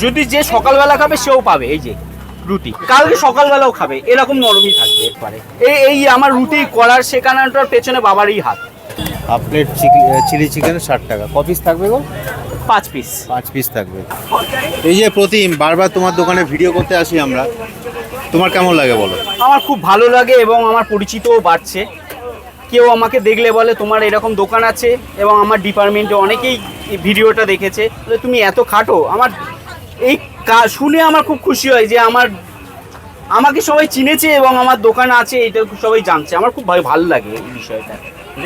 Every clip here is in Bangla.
যদি যে সকালবেলা খাবে সেও পাবে। এই যে রুটি কালকে সকালবেলাও খাবে, এরকম নরমই থাকবে একবারে। এই আমার রুটি করার শেখানোটার পেছনে বাবারই হাত। হাফ প্লেট চিলি চিকেন 60 টাকা। ক পিস থাকবে গো? 5 পিস। 5 পিস থাকবে। এই যে প্রতিম বারবার তোমার দোকানে ভিডিও করতে আসি আমরা, তোমার কেমন লাগে বলো? আমার খুব ভালো লাগে এবং আমার পরিচিতও বাড়ছে। কেউ আমাকে দেখলে বলে তোমার এরকম দোকান আছে, এবং আমার ডিপার্টমেন্টে অনেকেই ভিডিওটা দেখেছে, তুমি এত খাটো। আমার এই শুনে আমার খুব খুশি হয় যে আমাকে সবাই চিনেছে এবং আমার দোকান আছে, এটা সবাই জানছে। আমার খুব ভালো লাগে এই বিষয়টা।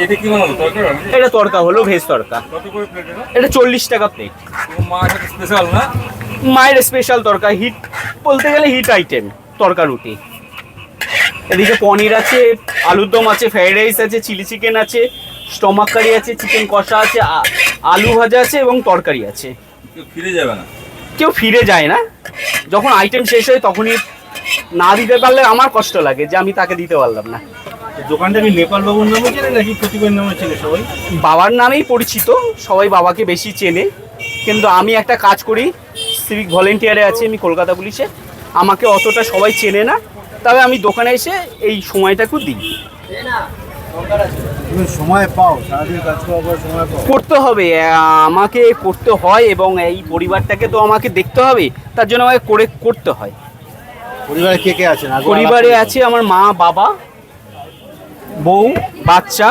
এটা কি বানাবো? তরকা? এটা তরকা হলো, ভেজ তরকা। কত করে প্লেট এটা? এটা 40 টাকা প্লেট। মাছ স্পেশাল না? মায়ের স্পেশাল তরকা, হিট বলতে গেলে হিট আইটেম তরকা রুটি। এদিকে পনির আছে, আলুর দম আছে, ফ্রাইড রাইস আছে, চিলি চিকেন আছে, স্টমাক কারি আছে, চিকেন কষা আছে, আলু ভাজা আছে এবং তরকারি আছে। কেউ ফিরে যাবে না? কেউ ফিরে যায় না। যখন আইটেম শেষ হয় তখনই না দিতে পারলে আমার কষ্ট লাগে যে আমি তাকে দিতে পারলাম না। দোকানটা কি নেপাল বাবুর নামে চেনে নাকি প্রতিবের নামে চেনে সবাই? বাবার নামেই পরিচিত, সবাই বাবাকে বেশি চেনে। কিন্তু আমি একটা কাজ করি, সিভিক ভলেন্টিয়ারে আছি আমি কলকাতা পুলিশে, আমাকে অতটা সবাই চেনে না। তবে আমি দোকানে এসে এই সময়টাকে দিই। তুমি সময় পাও? সারাদিন কাজ করার সময় পাও? করতে হবে, আমাকে করতে হয়, এবং এই পরিবারটাকে তো আমাকে দেখতে হবে, তার জন্য আমাকে করতে হয়। পরিবারে কে কে আছেন? পরিবারে আছে আমার মা, বাবা, বউ, বাচ্চা,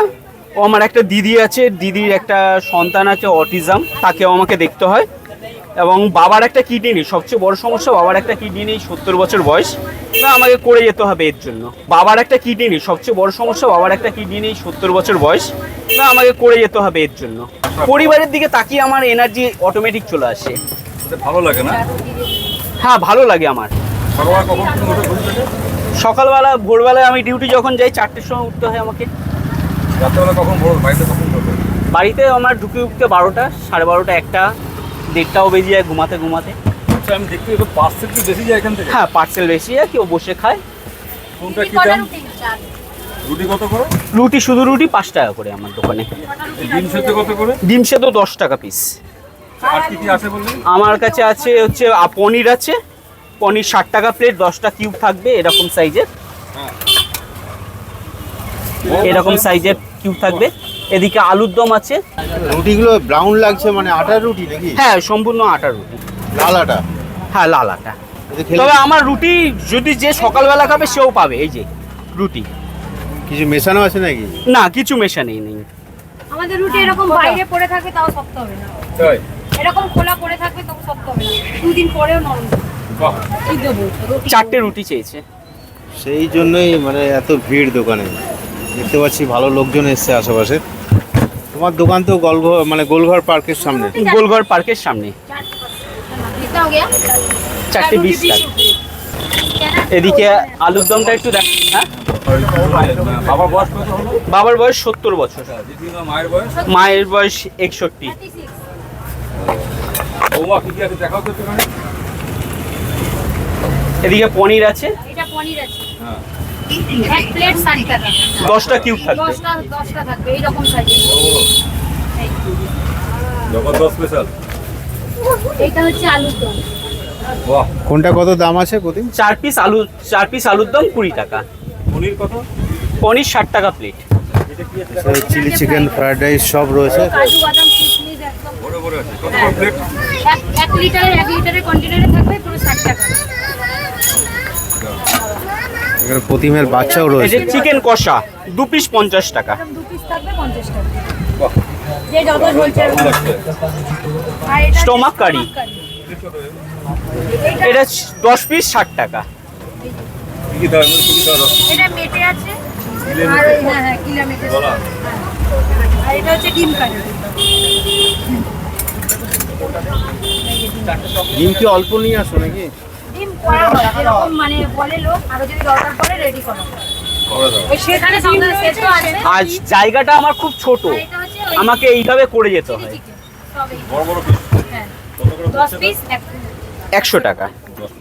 ও আমার একটা দিদি আছে, দিদির একটা সন্তান আছে অটিজম, তাকেও আমাকে দেখতে হয়। এবং বাবার একটা কিডনি নেই, সবচেয়ে বড় সমস্যা বাবার একটা কিডনি নেই, 70 বছর বয়স, না আমাকে করে যেতে হবে এর জন্য। বাবার একটা কিডনি নেই, সবচেয়ে বড় সমস্যা বাবার একটা কিডনি নেই, 70 বছর বয়স, না আমাকে করে যেতে হবে এর জন্য। পরিবারের দিকে তাকিয়ে আমার এনার্জি অটোমেটিক চলে আসে। ভালো লাগে না? হ্যাঁ ভালো লাগে আমার। সকালবেলা কখন তুমি ওঠো ঘুম থেকে? সকালবেলা ভোরবেলায় আমি ডিউটি যখন যাই 4টের সময় উঠতে হয় আমাকে। রাত্রেবেলা কখন ভোর? বাড়িতে কখন ঢোকো? বাড়িতে আমার ঢুকে 12টা, 12:30, 1টা, 1:30টাও বেজে যায় ঘুমাতে। আচ্ছা, আমি দেখতে একটু পার্সেল কি বেশি যায় এখান থেকে? হ্যাঁ পার্সেল বেশি যায়, কেউ বসে খায়। কোনটা কি দাম? রুটি কত করে? রুটি, শুধু রুটি 5 টাকা করে আমার দোকানে। ডিম সেদ্ধ কত করে? ডিম সেদ্ধ 10 টাকা পিস। আর কি কি আছে বললেন? আমার কাছে আছে হচ্ছে পনির আছে, পনির 60 টাকা প্লেট, 10টা কিউব থাকবে এরকম সাইজের, এরকম সাইজের কিউব থাকবে। এদিকে আলুর দম আছে। রুটিগুলো ব্রাউন লাগছে, মানে আটার রুটি নাকি? হ্যাঁ সম্পূর্ণ আটার রুটি। লাল আটা? হ্যাঁ লাল আটা। এটা খেলে তবে আমার রুটি যদি যে সকালবেলা খাবে সেও পাবে। এই যে রুটি, কিছু মেশানো আছে নাকি? না কিছু মেশানো নেই। আমাদের রুটি এরকম বাইরে পড়ে থাকবে তাও শক্ত হবে না, তাই? এরকম খোলা পড়ে থাকবে তাও শক্ত হবে না, 2 দিন পরেও নরম হবে। বাহ, কি দেবো? 4টে রুটি চেয়েছে। সেই জন্যই মানে এত ভিড় দোকানে। দেখতে পাচ্ছি ভালো লোকজন এসছে আশেপাশে। তোমার দোকান তো গোলঘর পার্কের সামনে। গোলঘর পার্কের সামনে। कितना हो गया? 4টে 20 টাকা। এদিকে আলুর দমটা একটু দেখ। হ্যাঁ বাবার বয়স কত হলো? বাবার বয়স 70 বছর, দিদিমা মায়ের বয়স? মায়ের বয়স 61। 36 বৌমা কি কি আছে দেখাও তো একটুখানি। এদিকে পনির আছে, এটা পনির আছে, হ্যাঁ, এক প্লেট 60 টাকা, 10টা কিউব থাকবে। 10টা থাকবে এইরকম সাইজের। জবরদস্ত স্পেশাল। এইটা হচ্ছে আলুর দম। বাহ, কোনটা কত দাম আছে প্রতিম? 4 পিস আলুর দম 20 টাকা। পনির কত? পনির 60 টাকা প্লেট। এটা কি আছে? চিলি চিকেন, ফ্রাইড রাইস সব রয়েছে। কাজু বাদাম কিশমিশ একদম বড় বড় আছে। কত করে প্লেট? 1 লিটারের কন্টেনারে থাকবে পুরো 60 টাকা। এখানে প্রতিমের বাচ্চাও এই রয়েছে। যে চিকেন কষা 2 পিস 50 টাকা। এরকম 2 পিস থাকবে 50 টাকা। বাহ, যে যত বলছে দারুণ লাগছে। আর এটা স্টমাক কারি, এটা 10 পিস 60 টাকা। কি কি দাম? কি কি দাম? এটা মেটে আছে, কিলে আর মেটে? হ্যাঁ কিলা মেটে। বলা। আর এটা হচ্ছে ডিম কারি। ডিম কি অল্প নিয়ে আসো নাকি? ডিম করা হয় এরকম, মানে বলে লোক আরো যদি দরকার পড়ে রেডি করা হয়। বড় দাম। ওই সেখানে সঙ্গে সেট আছে। আজ জায়গাটা আমার খুব ছোট, আর এটা হচ্ছে ওই আমাকে এইভাবে করে যেতে হয়। চিকেন সবই। বড় বড় পিস। হ্যাঁ কত করে 10 পিস এক 100 টাকা। প্লেট।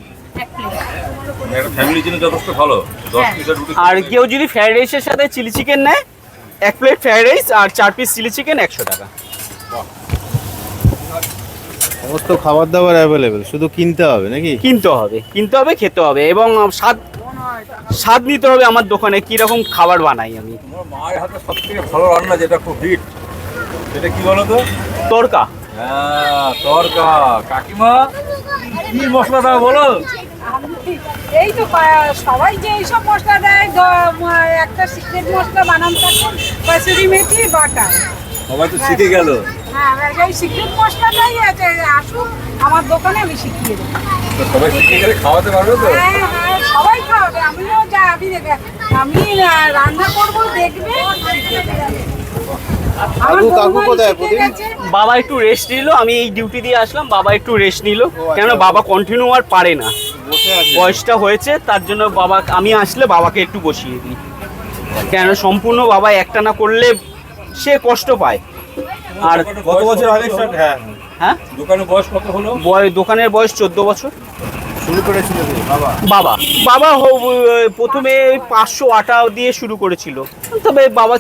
একটা ফ্যামিলির জন্য যথেষ্ট ভালো। 10 হ্যাঁ। পিসের রুটি। আর কেউ যদি ফ্রাইড রাইসের সাথে চিলি চিকেন নেয়, 1 প্লেট ফ্রাইড রাইস আর 4 পিস চিলি চিকেন 100 টাকা। সমস্ত খাবার দাবার অ্যাভেলেবেল, শুধু কিনতে হবে নাকি? কিনতে হবে খেতে হবে এবং স্বাদ স্বাদ নিতে হবে আমার দোকানে কীরকম খাবার বানাই আমি। আমার মায়ের হাতে সব থেকে ভালো রান্না যেটা খুব হিট, সেটা কি বলো তো? তরকা। হ্যাঁ, তরকা। কাকিমা কি মশলা দাও বলো? এই তো সবাই যে এইসব মশলা দেয়, একটা সিক্রেট মশলা বানান থাকে, কসুরি মেথি বাটা। সবাই তো শিখে গেল। হ্যাঁ, এই সিক্রেট মশলাটাই আছে, আসুক আমার দোকানে আমি শিখিয়ে দেবো। তো সবাই শিখে গেলে খাওয়াতে পারবে তো? হ্যাঁ হ্যাঁ, সবাই খাওয়াবে, আমিও যা আমি রান্না করবো, দেখবে। আমার কাকু বৌমা কোথায় শিখে প্রতিদিন? গেছে। বাবা একটু রেস্ট নিল, আমি এই ডিউটি দিয়ে আসলাম, বাবা একটু রেস্ট নিল, কেন বাবা কন্টিনিউ আর পারে না, বসে আছে। বয়সটা হয়েছে, তার জন্য বাবা আমি আসলে বাবাকে একটু বসিয়ে দিই, কেন সম্পূর্ণ বাবা একটা না করলে সে কষ্ট পায়। আর কত বছর আগে স্টার্ট? হ্যাঁ, হ্যাঁ, দোকানের বয়স কত হলো? দোকানের বয়স 14 বছর। শুরু করেছিল কি বাবা? বাবা বাবা প্রথমে 500 আটা দিয়ে শুরু করেছিল, তবে বাবা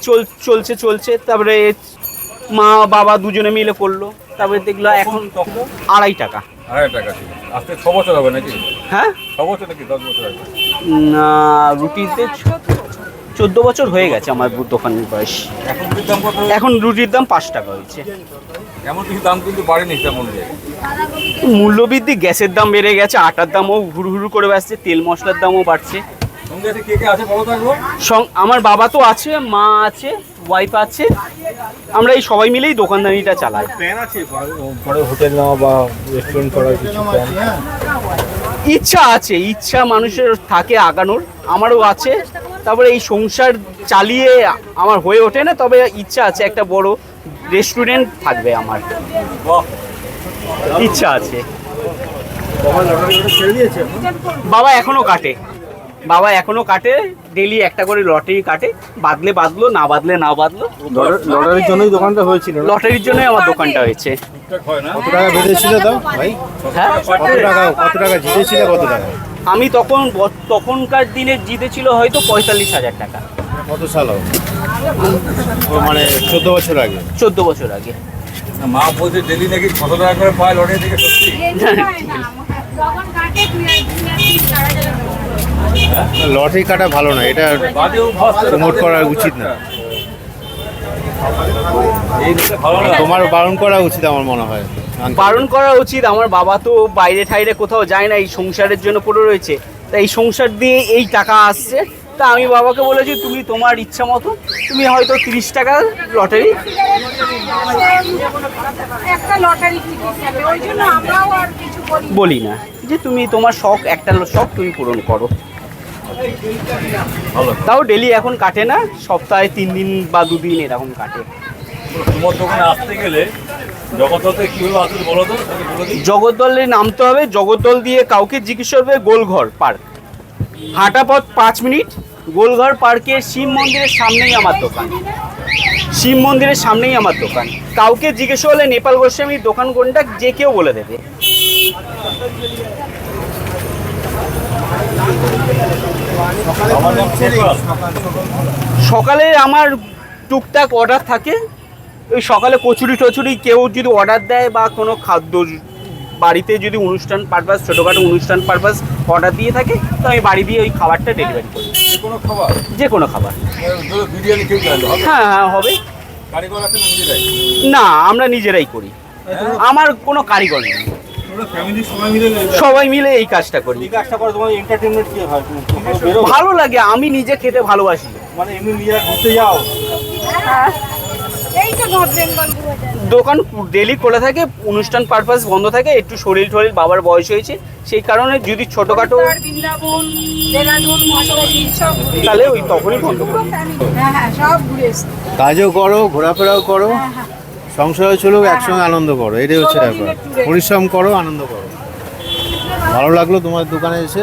চলছে, তারপরে মা বাবা দুজনে মিলে করলো, তারপরে দেখলো এখন তখন 2.5 টাকা। 2.5 টাকা ছিল, আজকে 6 বছর হবে নাকি? হ্যাঁ, 6 বছর নাকি 10 বছর আগে? না, রুটিতে 14 বছর হয়ে গেছে আমার দোকানের বয়স। এখন রুটির দাম কত? এখন রুটির দাম 5 টাকা হয়েছে। এমন কিছু দাম কিন্তু বাড়েনি তেমন যে। মূল্যবৃদ্ধি, গ্যাসের দাম বেড়ে গেছে, আটার দামও হুড় করে বাড়ছে, তেল মশলার দামও বাড়ছে। সঙ্গে আছে কে কে আছে বলো থাকবো? আমার বাবা তো আছে, মা আছে, ওয়াইফ আছে, আমরা এই সবাই মিলেই দোকানদারিটা চালাই। প্ল্যান আছে পরে হোটেল নেওয়া বা রেস্টুরেন্ট করার কিছু প্ল্যান? ইচ্ছা মানুষের থাকে আগানোর, আমারও আছে, তারপরে এই সংসার চালিয়ে আমার হয়ে ওঠে না, তবে ইচ্ছা আছে একটা বড় রেস্টুরেন্ট থাকবে আমার, বাহ, ইচ্ছা আছে। বাবা লটারি ছেড়ে দিয়েছে? বাবা এখনো কাটে ডেলি একটা করে লটারি কাটে, বাদলো না বাদলো। লটারির জন্যই দোকানটা হয়েছিল? লটারির জন্যই আমার দোকানটা হয়েছে। ঠিকঠাক হয় না? কত টাকা বেঁধেছিল দাও ভাই? হ্যাঁ, কত টাকা জিতেছিল? কত টাকা? আমি তখনকার দিনে জিতেছিল হয়তো 45,000 টাকা। কত সাল হবে? ও মানে 14 বছর আগে। 14 বছর আগে। মা বলছে ডেলি নাকি কত টাকা করে পায় লটারি থেকে, সত্যি? যখন কাটে 2,000-3,000 লটারি কাটা ভালো না, এটা বাদেও ফার্স্ট প্রমোট করা উচিত না। এই দিকে ভালো না। তোমার বারণ করা উচিত আমার মনে হয়। বারণ করা উচিত, আমার বাবা তো বাইরে ঠাইরে কোথাও যায় না, এই সংসারের জন্য পড়ে রয়েছে, তা এই সংসার দিয়ে এই টাকা আসছে, তা আমি বাবাকে বলেছি তুমি তোমার ইচ্ছা মতো, তুমি হয়তো 30 টাকা লটারি একটা লটারি টিকিট নেবে, ওই জন্য আমরাও আর কিছু বলি না, যে তুমি তোমার একটা শখ তুমি পূরণ করো। ভালো। তাও ডেলি এখন কাটে না, সপ্তাহে 3 দিন বা 2 দিন এরকম কাটে। তোমার দোকানে আসতে গেলে জগদ্দলতে কিভাবে আসবে বলো তো, তাহলে বলে দিই। জগদ্দলে নামতে হবে, জগদ্দল দিয়ে কাউকে জিজ্ঞেস করবে গোলঘর পার্ক, হাঁটা পথ 5 মিনিট, গোলঘর পার্কের শিব মন্দিরের সামনেই আমার দোকান, শিব মন্দিরের সামনেই আমার দোকান। কাউকে জিজ্ঞেস করলে নেপাল গোস্বামীর দোকান কোনটা, যে কেউ বলে দেবে। আমার নাম শেখর। সকালে আমার টুকটাক অর্ডার থাকে, ওই সকালে কচুরি টচুরি কেউ যদি অর্ডার দেয় বা কোনো খাদ্য বাড়িতে যদি অনুষ্ঠান পারপাস, ছোটোখাটো অনুষ্ঠান পারপাস অর্ডার দিয়ে থাকে, তো আমি বাড়ি দিয়ে ওই খাবারটা ডেলিভারি করি। যে কোনো খাবার? যে কোনো খাবার। ধরো বিরিয়ানি কেউ চাইলো হবে? হ্যাঁ হবে। কারিগর আছে না নিজেরাই? না, আমরা নিজেরাই করি, আমার কোনো কারিগর নেই, তোমরা ফ্যামিলি সবাই মিলে সবাই মিলে এই কাজটা করি। এই কাজটা করে তোমার এন্টারটেনমেন্ট কি হয়? ভালো লাগে, আমি নিজে খেতে ভালোবাসি। মানে এমনি নিজেরা ঘুরতে যাও? এই তো নর্থ বেঙ্গল দোকান ডেলি খোলা থাকে, অনুষ্ঠান পারপাস বন্ধ থাকে, একটু শরীর বাবার বয়স হয়েছে, সেই কারণে যদি ছোটোখাটো বৃন্দাবন, দেরাদুন, মশারি সব ঘুরে। তাহলে ওই তখনই বন্ধ করি। হ্যাঁ হ্যাঁ, সব ঘুরে এসছি। কাজও করো, ঘোরাফেরাও করো, সংসারও চলুক, একসঙ্গে আনন্দ করো, এটাই হচ্ছে ব্যাপার। পরিশ্রম করো, আনন্দ করো। ভালো লাগলো তোমার দোকানে এসে।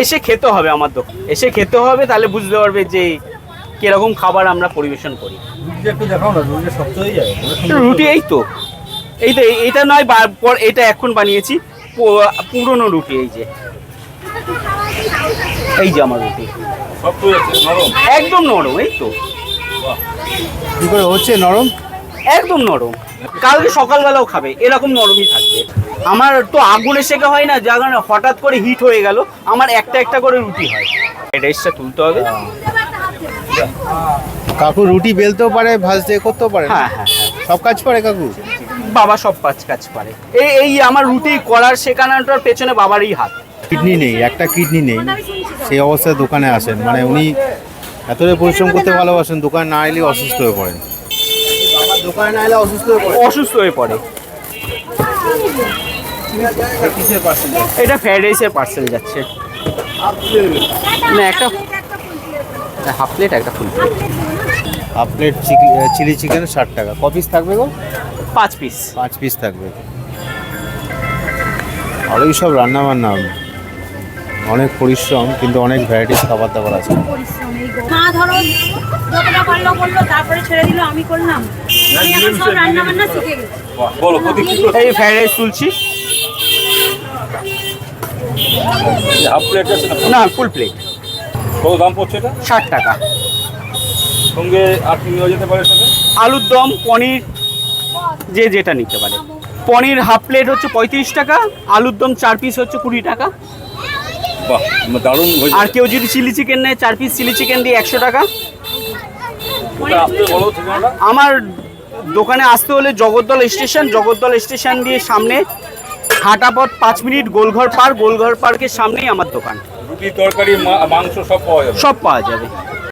এসে খেতে হবে আমার দোকান, এসে খেতে হবে, তাহলে বুঝতে পারবে যে কিরকম খাবার আমরা পরিবেশন করি। রুটিটা একটু দেখাও না, রুটিটা শক্ত হয়ে যায়। রুটি এই তো এইটা নয়, এটা এখন বানিয়েছি, পুরনো রুটি, এই যে আমার রুটি শক্ত হয়েছে, নরম? একদম নরম, এই তো কি করে হচ্ছে নরম? একদম নরম। কালকে সকালবেলাও খাবে, এরকম নরমই থাকবে। আমার তো আগুনে শেখা হয় না, যার কারণে হঠাৎ করে হিট হয়ে গেল, আমার একটা একটা করে রুটি হয়। এড্রেসটা তুলতে হবে। কাকু রুটি বেলতেও পারে, ভাজতে করতেও পারে না? হ্যাঁ হ্যাঁ হ্যাঁ, সব কাজ পারে কাকু? বাবা সব কাজ পারে। এই আমার রুটি করার শেখানোটার পেছনে বাবারই হাত। কিডনি নেই, একটা কিডনি নেই, সেই অবস্থায় দোকানে আসেন, মানে উনি এতটাই পরিশ্রম করতে ভালোবাসেন, দোকানে না এলে অসুস্থ হয়ে পড়েন। বাবা দোকানে না এলে অসুস্থ হয়ে পড়ে। অসুস্থ হয়ে পড়ে। কিসের পার্সেল? এটা ফ্রাইড রাইসের পার্সেল যাচ্ছে। না, একটা হাফ প্লেট, একটা full plate. Half plate chilli chicken 60 টাকা। ক পিস থাকবে গো? 5 পিস। 5 পিস থাকবে। আর ওই সব রান্না বান্না অনেক পরিশ্রম, কিন্তু অনেক ভ্যারাইটিস খাবার দাবার আছে। মা ধরো যতটা পারলো করলো, তারপরে ছেড়ে দিল, আমি করলাম। আমি এখন সব রান্না বান্না শিখে গেছি। বাহ, বলো প্রতি কি এই ফ্রাইড রাইস তুলছি। হাফ প্লেট আছে না? না, ফুল প্লেট। কত দাম পড়ছে এটা? 60 টাকা। সঙ্গে আর কি নেওয়া যেতে পারে সাথে? আলুর দম, পনির, যে যেটা নিতে পারে। পনির হাফ প্লেট হচ্ছে 35 টাকা, আলুর দম 4 পিস হচ্ছে 20 টাকা। বাহ, দারুণ হয়েছে। আর কেউ যদি চিলি চিকেন নেয়, 4 পিস চিলি চিকেন দিয়ে 100 টাকা। ওটা আসতে বলো ঠিকানাটা। আমার দোকানে আসতে হলে জগদ্দল স্টেশন দিয়ে সামনে হাঁটা পথ 5 মিনিট, গোলঘর পার্কের সামনেই আমার দোকান। রুটি তরকারি মাংস সব পাওয়া যাবে। সব পাওয়া যাবে।